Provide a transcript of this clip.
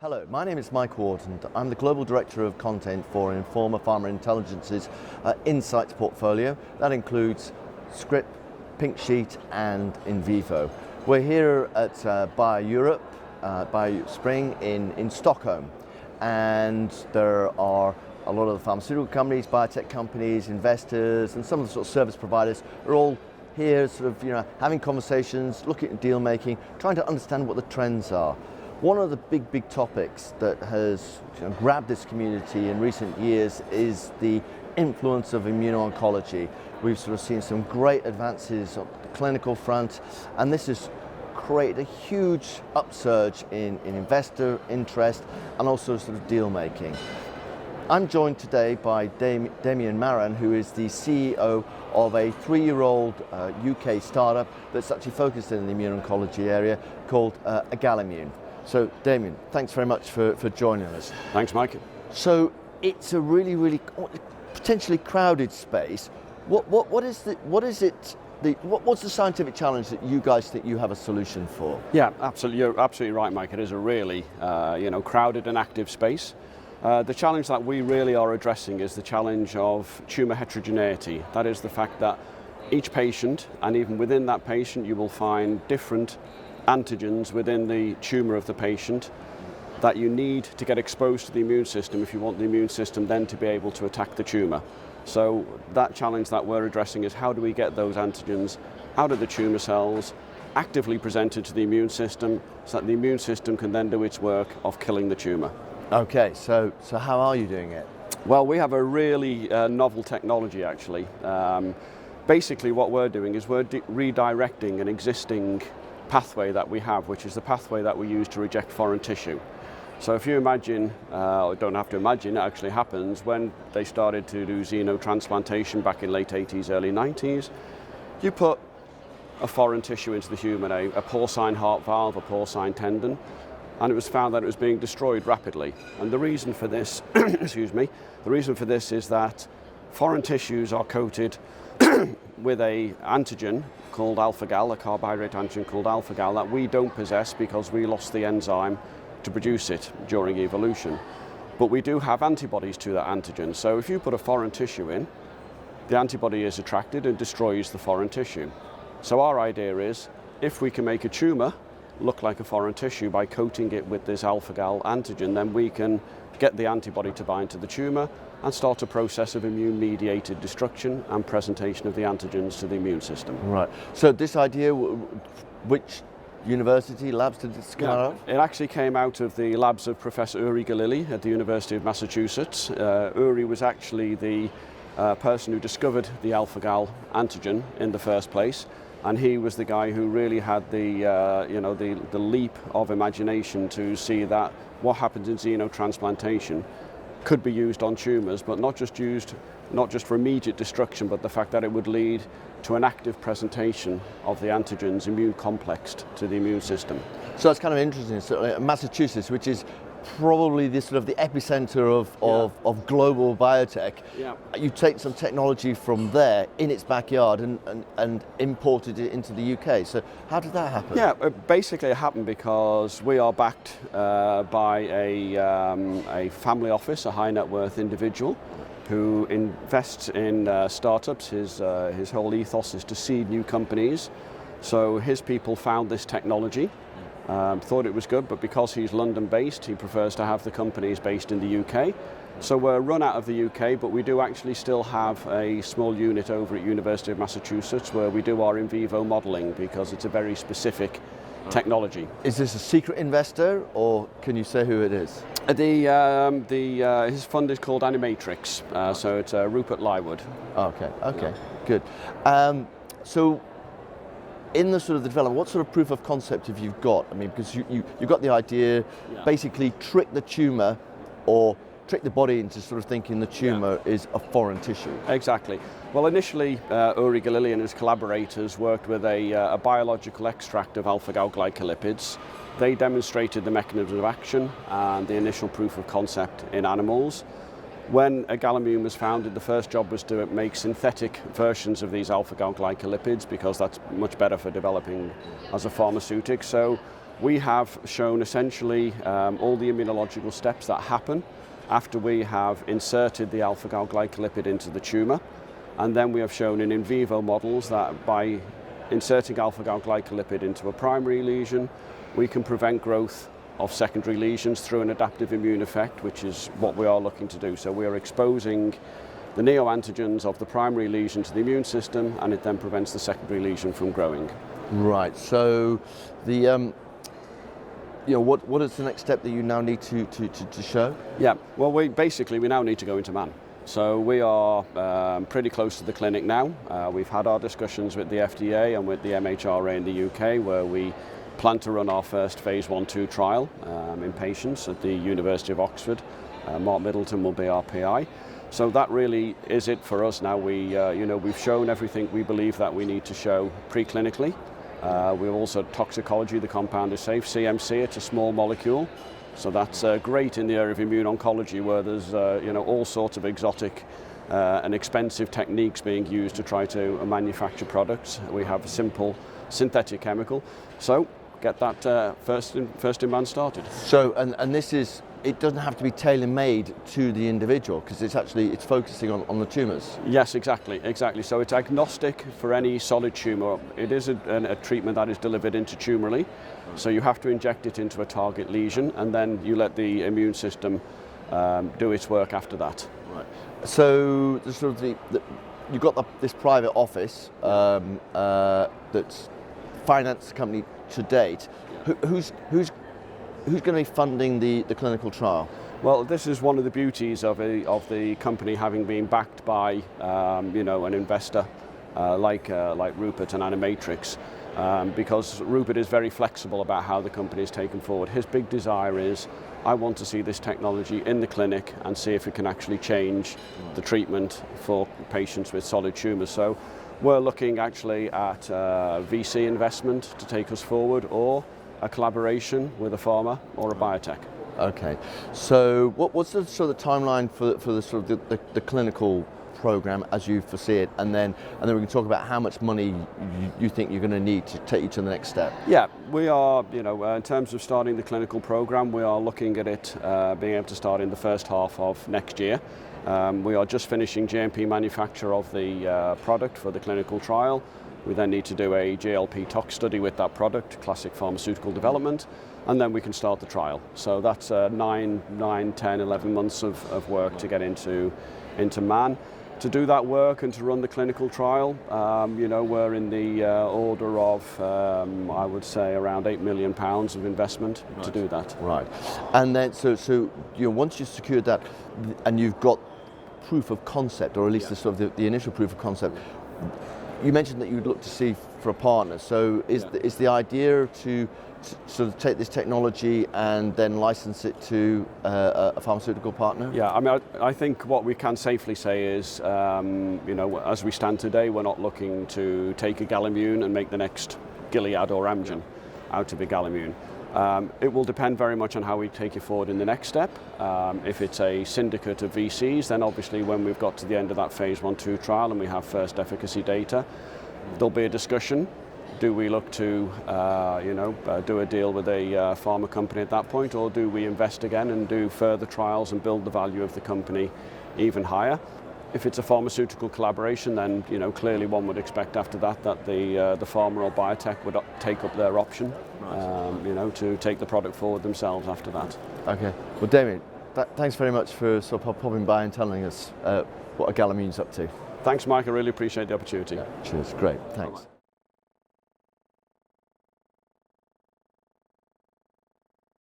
Hello, my name is Mike Ward and I'm the Global Director of Content for Informa Pharma Intelligence's Insights portfolio. That includes Script, Pink Sheet and In Vivo. We're here at BioEurope, BioSpring in Stockholm, and there are a lot of the pharmaceutical companies, biotech companies, investors and some of the sort of service providers are all here sort of, having conversations, looking at deal making, trying to understand what the trends are. One of the big topics that has grabbed this community in recent years is the influence of immuno-oncology. We've sort of seen some great advances on the clinical front, and this has created a huge upsurge in investor interest and also sort of deal making. I'm joined today by Damian Marron, who is the CEO of a 3-year-old UK startup that's actually focused in the immuno-oncology area called Agalimmune. So Damian, thanks very much for joining us. Thanks, Mike. So it's a really potentially crowded space. What's the scientific challenge that you guys think you have a solution for? Yeah, absolutely. You're absolutely right, Mike. It is a really crowded and active space. The challenge that we really are addressing is the challenge of tumor heterogeneity. That is the fact that each patient, and even within that patient, you will find different antigens within the tumor of the patient that you need to get exposed to the immune system if you want the immune system then to be able to attack the tumor. So that challenge that we're addressing is how do we get those antigens out of the tumor cells, actively presented to the immune system, so that the immune system can then do its work of killing the tumor. Okay, so how are you doing it? Well, we have a really novel technology actually. Basically what we're doing is we're redirecting an existing pathway that we have, which is the pathway that we use to reject foreign tissue. So if you imagine, or don't have to imagine, it actually happens, when they started to do xenotransplantation back in late 80s, early 90s, you put a foreign tissue into the human, a porcine heart valve, a porcine tendon, and it was found that it was being destroyed rapidly. And the reason for this, excuse me, the reason for this is that foreign tissues are coated with a antigen called alpha-gal, a carbohydrate antigen called alpha-gal that we don't possess because we lost the enzyme to produce it during evolution. But we do have antibodies to that antigen. So if you put a foreign tissue in, the antibody is attracted and destroys the foreign tissue. So our idea is, if we can make a tumor look like a foreign tissue by coating it with this alpha-gal antigen, then we can get the antibody to bind to the tumor and start a process of immune-mediated destruction and presentation of the antigens to the immune system. Right. So this idea, which university labs did this come out of? It actually came out of the labs of Professor Uri Galili at the University of Massachusetts. Uri was actually the person who discovered the alpha-gal antigen in the first place, and he was the guy who really had the leap of imagination to see that what happens in xenotransplantation could be used on tumors, but not just for immediate destruction, but the fact that it would lead to an active presentation of the antigens immune complexed to the immune system. So that's kind of interesting. So Massachusetts, which is probably the sort of the epicenter of global biotech. Yeah. You take some technology from there in its backyard and imported it into the UK. So how did that happen? Yeah, basically it happened because we are backed by a family office, a high net worth individual who invests in startups. His whole ethos is to seed new companies. So his people found this technology. Thought it was good, but because he's London-based, he prefers to have the companies based in the UK. So we're run out of the UK, but we do actually still have a small unit over at University of Massachusetts where we do our in vivo modelling because it's a very specific technology. Is this a secret investor, or can you say who it is? His fund is called Animatrix, so it's Rupert Lywood. Okay, good. So in the sort of the development, what sort of proof of concept have you got? I mean, because you got the idea, basically trick the tumor or trick the body into sort of thinking the tumor is a foreign tissue. Exactly. Well, initially, Uri Galili and his collaborators worked with a biological extract of alpha-gal glycolipids. They demonstrated the mechanism of action and the initial proof of concept in animals. When Agalimmune was founded, the first job was to make synthetic versions of these alpha-gal glycolipids because that's much better for developing as a pharmaceutic. So we have shown essentially all the immunological steps that happen after we have inserted the alpha-gal glycolipid into the tumor. And then we have shown in vivo models that by inserting alpha-gal glycolipid into a primary lesion, we can prevent growth of secondary lesions through an adaptive immune effect, which is what we are looking to do. So we are exposing the neoantigens of the primary lesion to the immune system, and it then prevents the secondary lesion from growing. Right. So the what is the next step that you now need to show? Yeah. Well, we now need to go into man. So we are pretty close to the clinic now. We've had our discussions with the FDA and with the MHRA in the UK, where we plan to run our first phase 1/2 trial in patients at the University of Oxford. Mark Middleton will be our PI. So that really is it for us now. We've shown everything we believe that we need to show preclinically. We've also toxicology, the compound is safe. CMC, it's a small molecule. So that's great in the area of immune-oncology, where there's all sorts of exotic and expensive techniques being used to try to manufacture products. We have a simple synthetic chemical. So get that first in man started. So and this is, it doesn't have to be tailor-made to the individual, because it's focusing on the tumours. Yes, exactly. So it's agnostic for any solid tumour. It is a treatment that is delivered intratumorally, so you have to inject it into a target lesion, and then you let the immune system do its work after that. Right. So you've got this private office that's financed the company to date. Who's going to be funding the clinical trial? Well, this is one of the beauties of the company having been backed by an investor like Rupert and Animatrix, because Rupert is very flexible about how the company is taken forward. His big desire is, I want to see this technology in the clinic and see if it can actually change the treatment for patients with solid tumours. So we're looking actually at VC investment to take us forward, or a collaboration with a pharma or a biotech. Okay, so what's the sort of timeline for the sort of the clinical program as you foresee it, and then we can talk about how much money you think you're going to need to take you to the next step? Yeah, we are, in terms of starting the clinical program, we are looking at it being able to start in the first half of next year. We are just finishing GMP manufacture of the product for the clinical trial. We then need to do a GLP tox study with that product, classic pharmaceutical development, and then we can start the trial. So that's 9, 10, 11 months of work to get into man. To do that work and to run the clinical trial, we're in the order of, I would say, around £8 million of investment to do that. Right. And then, so once you've secured that and you've got proof of concept, or at least the initial proof of concept, you mentioned that you'd look to see for a partner. So is the idea to sort of take this technology and then license it to a pharmaceutical partner? Yeah, I mean, I think what we can safely say is, as we stand today, we're not looking to take Agalimmune and make the next Gilead or Amgen out of Agalimmune. It will depend very much on how we take it forward in the next step. If it's a syndicate of VCs, then obviously when we've got to the end of that phase 1/2 trial and we have first efficacy data, there'll be a discussion. Do we look to do a deal with a pharma company at that point, or do we invest again and do further trials and build the value of the company even higher? If it's a pharmaceutical collaboration, then clearly one would expect after that the pharma or biotech would take up their option, to take the product forward themselves after that. Okay. Well, Damian, thanks very much for sort of popping by and telling us what Agalimmune's up to. Thanks, Mike. I really appreciate the opportunity. Yeah, cheers. Great. Thanks. Bye-bye.